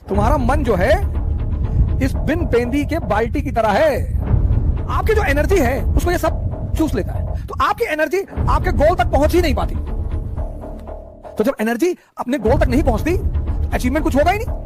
तुम्हारा मन जो है इस बिन पेंदी के बाल्टी की तरह है। आपकी जो एनर्जी है उसको ये सब चूस लेता है, तो आपकी एनर्जी आपके गोल तक पहुंच ही नहीं पाती। तो जब एनर्जी अपने गोल तक नहीं पहुंचती तो अचीवमेंट कुछ होगा ही नहीं।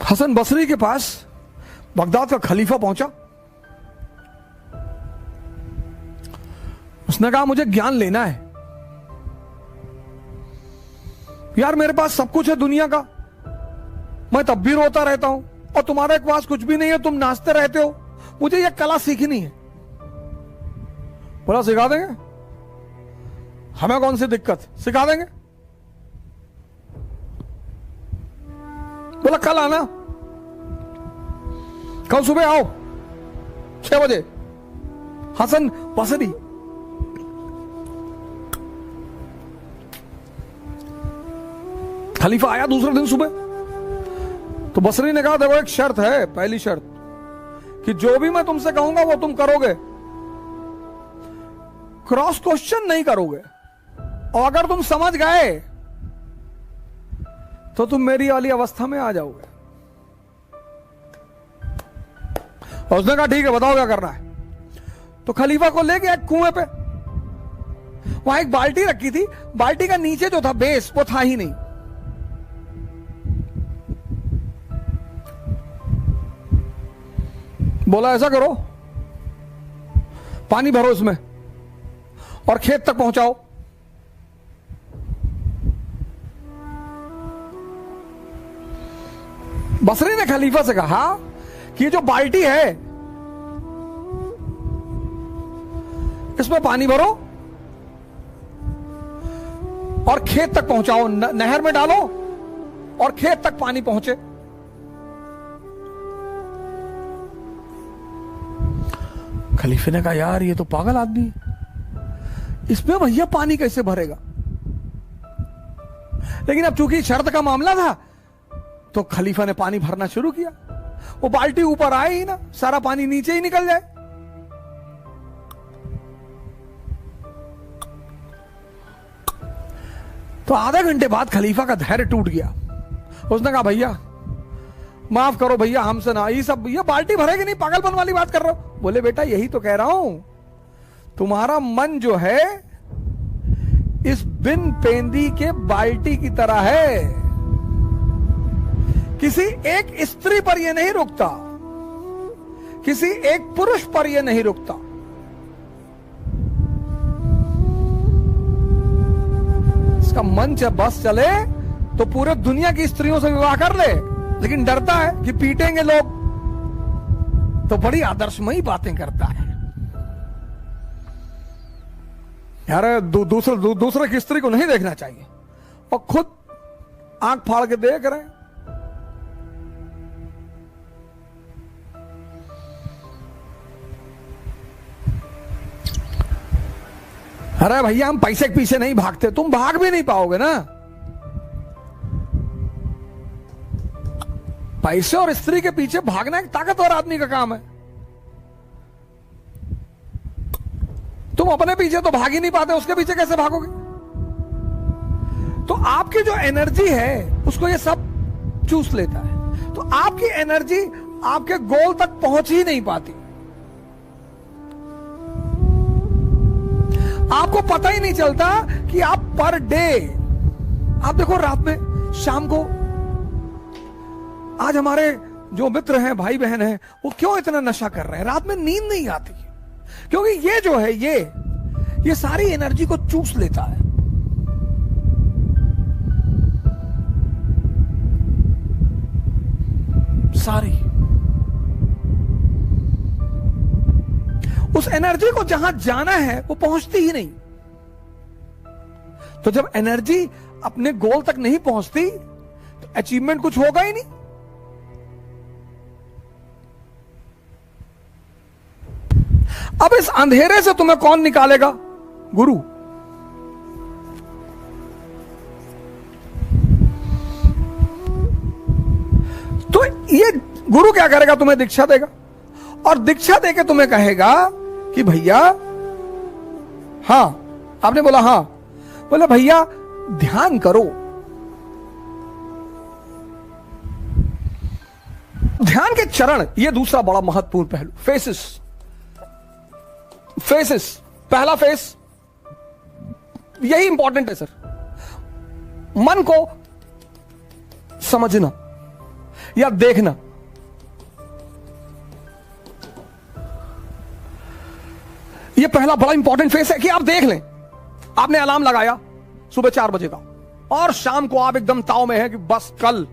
हसन बसरी के पास बगदाद का खलीफा पहुंचा। उसने कहा मुझे ज्ञान लेना है यार, मेरे पास सब कुछ है दुनिया का, मैं तब भी रोता रहता हूं और तुम्हारे पास कुछ भी नहीं है, तुम नाचते रहते हो, मुझे यह कला सीखनी है। बोला सिखा देंगे, हमें कौन सी दिक्कत, सिखा देंगे। बोला कल आना, कल सुबह आओ 6 बजे। हसन बसरी खलीफा आया दूसरे दिन सुबह। तो बसरी ने कहा देखो एक शर्त है, पहली शर्त कि जो भी मैं तुमसे कहूंगा वो तुम करोगे, क्रॉस क्वेश्चन नहीं करोगे, और अगर तुम समझ गए तो तुम मेरी वाली अवस्था में आ जाओगे। और उसने कहा ठीक है बताओ क्या करना है। तो खलीफा को ले गया एक कुएं पे, वहां एक बाल्टी रखी थी, बाल्टी का नीचे जो था बेस वो था ही नहीं। बोला ऐसा करो, पानी भरो इसमें और खेत तक पहुंचाओ। बसरी ने खलीफा से कहा कि ये जो बाल्टी है इसमें पानी भरो और खेत तक पहुंचाओ, नहर में डालो और खेत तक पानी पहुंचे। खलीफे ने कहा यार ये तो पागल आदमी है, इसमें भैया पानी कैसे भरेगा। लेकिन अब चूंकि शर्त का मामला था तो खलीफा ने पानी भरना शुरू किया। वो बाल्टी ऊपर आए ही ना, सारा पानी नीचे ही निकल जाए। तो आधे घंटे बाद खलीफा का धैर्य टूट गया। उसने कहा भैया माफ करो भैया, हमसे ना ये सब, ये बाल्टी भरेगी नहीं, पागलपन वाली बात कर रहे हो। बोले बेटा यही तो कह रहा हूं, तुम्हारा मन जो है इस बिन पेंदी के बाल्टी की तरह है। किसी एक स्त्री पर यह नहीं रुकता, किसी एक पुरुष पर यह नहीं रुकता। इसका मन जब बस चले तो पूरे दुनिया की स्त्रियों से विवाह कर ले, लेकिन डरता है कि पीटेंगे लोग, तो बड़ी आदर्शमयी बातें करता है। यार दूसरे की स्त्री को नहीं देखना चाहिए और खुद आंख फाड़ के देख रहे हैं। अरे भैया हम पैसे के पीछे नहीं भागते, तुम भाग भी नहीं पाओगे ना। पैसे और स्त्री के पीछे भागना एक ताकतवर आदमी का काम है। तुम अपने पीछे तो भाग ही नहीं पाते, उसके पीछे कैसे भागोगे। तो आपकी जो एनर्जी है उसको ये सब चूस लेता है, तो आपकी एनर्जी आपके गोल तक पहुंच ही नहीं पाती। आपको पता ही नहीं चलता कि आप पर डे, आप देखो रात में, शाम को, आज हमारे जो मित्र हैं, भाई बहन हैं, वो क्यों इतना नशा कर रहे हैं, रात में नींद नहीं आती, क्योंकि ये जो है ये सारी एनर्जी को चूस लेता है। सारी उस एनर्जी को जहां जाना है वो पहुंचती ही नहीं। तो जब एनर्जी अपने गोल तक नहीं पहुंचती तो अचीवमेंट कुछ होगा ही नहीं। अब इस अंधेरे से तुम्हें कौन निकालेगा? गुरु। तो ये गुरु क्या करेगा? तुम्हें दीक्षा देगा, और दीक्षा देके तुम्हें कहेगा कि भैया, हां, आपने बोला हां, बोले भैया ध्यान करो। ध्यान के चरण, ये दूसरा बड़ा महत्वपूर्ण पहलू, फेसेस। फेसेस, पहला फेस यही इंपॉर्टेंट है सर, मन को समझना या देखना। यह पहला बड़ा इंपॉर्टेंट फेस है कि आप देख लें। आपने अलार्म लगाया सुबह 4 बजे का, और शाम को आप एकदम ताव में है कि बस कल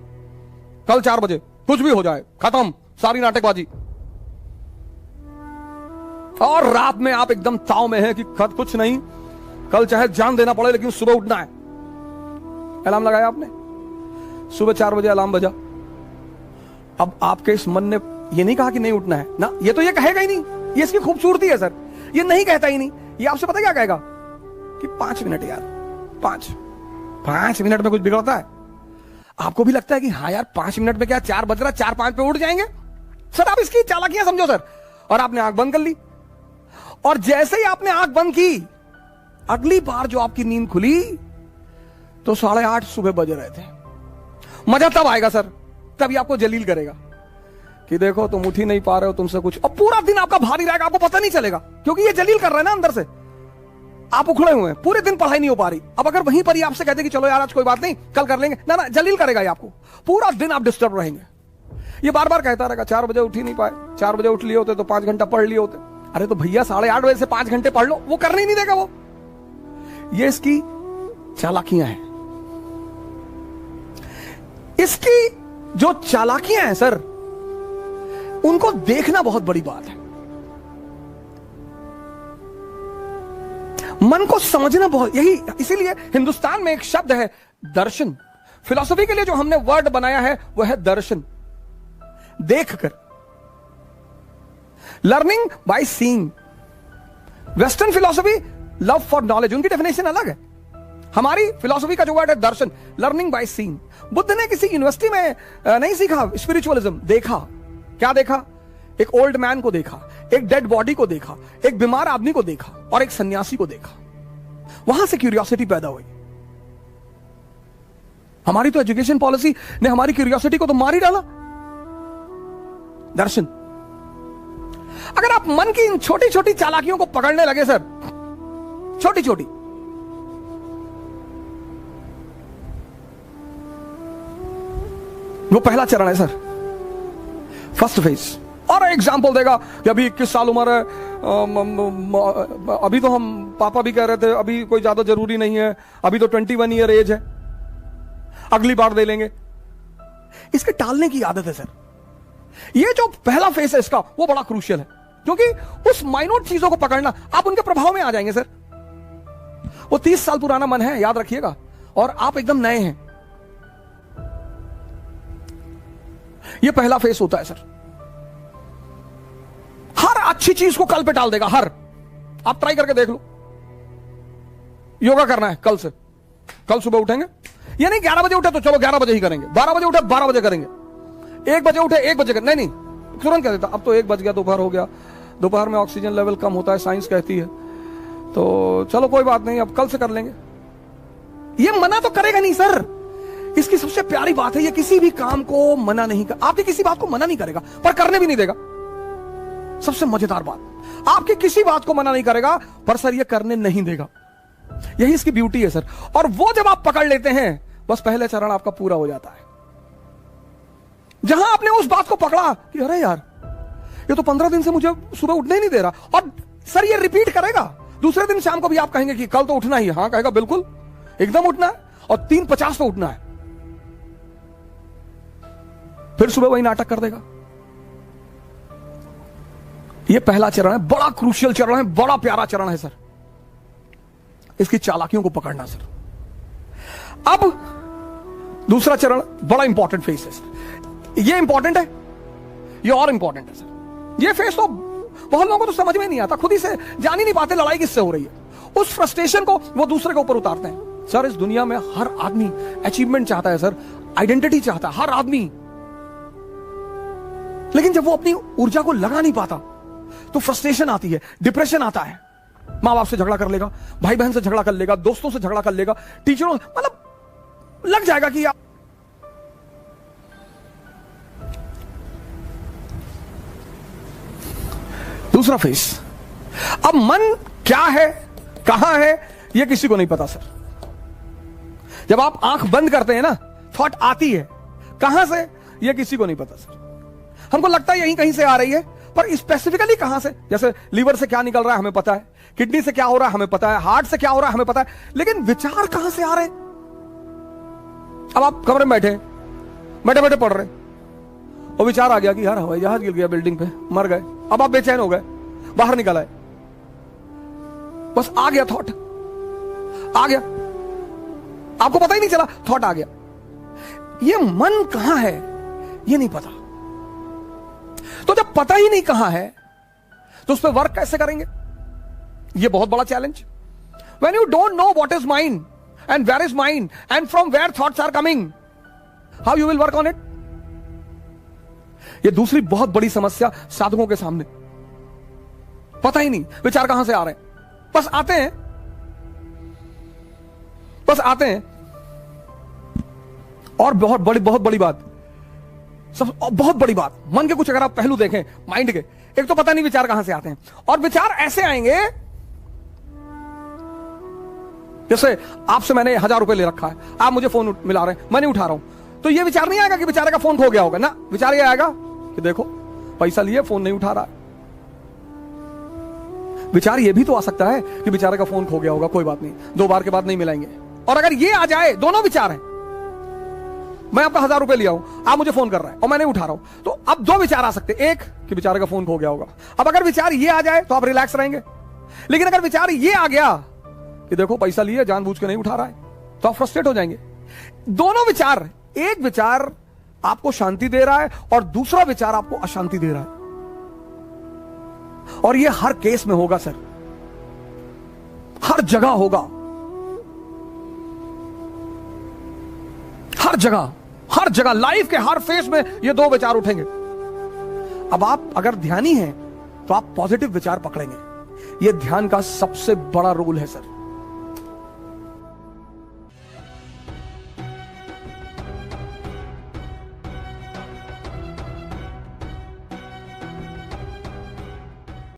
4 बजे कुछ भी हो जाए, खत्म सारी नाटकबाजी। और रात में आप एकदम ताव में है कि कुछ नहीं, कल चाहे जान देना पड़े लेकिन सुबह उठना है। अलार्म लगाया आपने, सुबह 4 बजे अलार्म बजा। अब आपके इस मन ने ये नहीं कहा कि नहीं उठना है ना, ये तो ये कहेगा ही नहीं। ये इसकी खूबसूरती है सर, ये नहीं कहता ही नहीं। ये आपसे पता क्या कहेगा कि 5 मिनट यार, 5 मिनट में कुछ बिगड़ता है? आपको भी लगता है कि हाँ यार 5 मिनट में क्या, 4 बज रहा, 4-5 पे उठ जाएंगे सर। आप इसकी चालाकियां समझो सर। और आपने आंख बंद कर ली, और जैसे ही आपने आंख बंद की, अगली बार जो आपकी नींद खुली तो 8:30 सुबह बज रहे थे। मजा तब आएगा सर, तभी आपको जलील करेगा कि देखो तुम उठ ही नहीं पा रहे हो, तुमसे कुछ। अब पूरा दिन आपका भारी रहेगा, आपको पता नहीं चलेगा, क्योंकि ये जलील कर रहा है ना अंदर से। आप उखड़े हुए हैं, पूरे दिन पढ़ाई नहीं हो पा रही। अब अगर वहीं पर ही आपसे कहते कि चलो यार आज कोई बात नहीं, कल कर लेंगे, ना, जलील करेगा ये आपको। पूरा दिन आप डिस्टर्ब रहेंगे। ये बार बार कहता रहेगा 4 बजे उठ ही नहीं पाए, 4 बजे उठ लिए होते तो 5 घंटा पढ़ लिए होते। अरे तो भैया 8:30 बजे से 5 घंटे पढ़ लो, वो करने ही नहीं देगा वो। ये इसकी चालाकियां हैं। इसकी जो चालाकियां हैं सर, उनको देखना बहुत बड़ी बात है। मन को समझना बहुत, यही इसीलिए हिंदुस्तान में एक शब्द है दर्शन। फिलॉसफी के लिए जो हमने वर्ड बनाया है वो है दर्शन, देखकर। Learning by seeing. Western philosophy love for knowledge, उनकी डेफिनेशन अलग है। हमारी फिलॉसफी का जो वर्ड है दर्शन, लर्निंग बाय सीइंग। बुद्ध ने किसी यूनिवर्सिटी में नहीं सीखा स्पिरिचुअलिज्म, देखा। क्या देखा? एक ओल्ड मैन को देखा, एक डेड बॉडी को देखा, एक बीमार आदमी को देखा, और एक सन्यासी को देखा। वहां से क्यूरियोसिटी पैदा हुई। हमारी तो एजुकेशन पॉलिसी ने हमारी क्यूरियोसिटी को तो मार ही डाला। दर्शन। अगर आप मन की इन छोटी छोटी चालाकियों को पकड़ने लगे सर, छोटी छोटी, वो पहला चरण है सर, फर्स्ट फेज। और एग्जाम्पल देगा कि अभी 21 साल उम्र है, अभी तो हम पापा भी कह रहे थे अभी कोई ज्यादा जरूरी नहीं है, अभी तो 21 ईयर एज है, अगली बार दे लेंगे। इसके टालने की आदत है सर। ये जो पहला फेस है इसका, वो बड़ा क्रूशियल है, क्योंकि उस माइन्यूट चीजों को पकड़ना, आप उनके प्रभाव में आ जाएंगे सर। वो 30 साल पुराना मन है, याद रखिएगा, और आप एकदम नए हैं। ये पहला फेस होता है सर। हर अच्छी चीज को कल पे टाल देगा, हर। आप ट्राई करके देख लो। योगा करना है कल से, कल सुबह उठेंगे, ये नहीं 11 बजे उठे तो चलो 11 बजे ही करेंगे, 12 बजे उठे 12 बजे करेंगे, 1 बजे उठे 1 बजे करेंगे। नहीं, तुरंत कह देता अब तो 1 बज गया, दोपहर हो गया, दोपहर में ऑक्सीजन लेवल कम होता है, साइंस कहती है, तो चलो कोई बात नहीं, अब कल से कर लेंगे। ये मना तो करेगा नहीं सर। इसकी सबसे प्यारी बात है, ये किसी भी काम को मना नहीं कर, आपकी किसी बात को मना नहीं करेगा, पर करने भी नहीं देगा। सबसे मजेदार बात, आपकी किसी बात को मना नहीं करेगा, पर सर ये करने नहीं देगा। यही इसकी ब्यूटी है सर। और वो जब आप पकड़ लेते हैं, बस पहले चरण आपका पूरा हो जाता है। जहां आपने उस बात को पकड़ा कि अरे यार ये तो 15 दिन से मुझे सुबह उठने ही नहीं दे रहा, और सर ये रिपीट करेगा। दूसरे दिन शाम को भी आप कहेंगे कि कल तो उठना ही है, हाँ कहेगा बिल्कुल एकदम उठना है, और 3:50 पे उठना है। फिर सुबह वही नाटक कर देगा। ये पहला चरण है, बड़ा क्रूशियल चरण है, बड़ा प्यारा चरण है सर। इसकी चालाकियों को पकड़ना सर। अब दूसरा चरण बड़ा इंपॉर्टेंट फेस है सर। ये इंपॉर्टेंट है, ये और इंपॉर्टेंट है सर। ये फेस तो बहुत लोगों को तो समझ में नहीं आता, खुद ही से जान ही नहीं पाते लड़ाई किससे हो रही है। उस फ्रस्ट्रेशन को वो दूसरे के ऊपर उतारते हैं। सर इस दुनिया में हर आदमी अचीवमेंट चाहता है सर, आइडेंटिटी चाहता है हर आदमी, लेकिन जब वो अपनी ऊर्जा को लगा नहीं पाता तो फ्रस्ट्रेशन आती है, डिप्रेशन आता है। मां बाप से झगड़ा कर लेगा, भाई बहन से झगड़ा कर लेगा, दोस्तों से झगड़ा कर लेगा, टीचरों, मतलब लग जाएगा कि आप दूसरा फेस। अब मन क्या है, कहां है, यह किसी को नहीं पता सर। जब आप आंख बंद करते हैं ना, थॉट आती है, कहां से यह किसी को नहीं पता सर। हमको लगता है यहीं कहीं से आ रही है, पर स्पेसिफिकली कहां से, जैसे लीवर से क्या निकल रहा है हमें पता है, किडनी से क्या हो रहा है हमें पता है, हार्ट से क्या हो रहा है हमें पता है, लेकिन विचार कहां से आ रहे हैं। अब आप कमरे में बैठे बैठे पढ़ रहे और विचार आ गया कि यार हवाई जहाज गिर गया बिल्डिंग पे, मर गए। अब आप बेचैन हो गए, बाहर निकल आए, बस आ गया थॉट, आ गया, आपको पता ही नहीं चला, थॉट आ गया। ये मन कहां है ये नहीं पता। तो जब पता ही नहीं कहां है तो उस पर वर्क कैसे करेंगे, ये बहुत बड़ा challenge. When you don't know what is mind and where is mind and from where thoughts are coming, how you will work on it. ये दूसरी बहुत बड़ी समस्या साधकों के सामने, पता ही नहीं विचार कहां से आ रहे हैं, बस आते हैं, बस आते हैं। और बहुत बड़ी बात, सब बहुत बड़ी बात, मन के कुछ अगर आप पहलू देखें माइंड के, एक तो पता नहीं विचार कहां से आते हैं, और विचार ऐसे आएंगे जैसे आपसे मैंने 1000 रुपए ले रखा है, आप मुझे फोन मिला रहे हैं, मैं नहीं उठा रहा हूं, तो ये विचार नहीं आएगा कि बेचारे का फोन खो गया होगा ना, विचार ये आएगा कि देखो पैसा लिए फोन नहीं उठा रहा है। विचार ये भी तो आ सकता है कि बेचारे का फोन खो गया होगा, कोई बात नहीं, 2 बार के बाद नहीं मिलाएंगे। और अगर ये आ जाए, दोनों विचार हैं, मैं आपका 1000 रुपए लिया हूं, आप मुझे फोन कर रहा है और मैं नहीं उठा रहा हूं, तो अब 2 विचार आ सकते हैं, एक कि बेचारे का फोन खो गया होगा। अब अगर विचार ये आ जाए तो आप रिलैक्स रहेंगे, लेकिन अगर विचार ये आ गया कि देखो पैसा लिए जानबूझ के नहीं उठा रहा है, तो आप फ्रस्ट्रेट हो जाएंगे। दोनों विचार, एक विचार आपको शांति दे रहा है और दूसरा विचार आपको अशांति दे रहा है, और ये हर केस में होगा सर, हर जगह होगा, हर जगह लाइफ के हर फेस में ये 2 विचार उठेंगे। अब आप अगर ध्यानी हैं तो आप पॉजिटिव विचार पकड़ेंगे। ये ध्यान का सबसे बड़ा रोल है सर।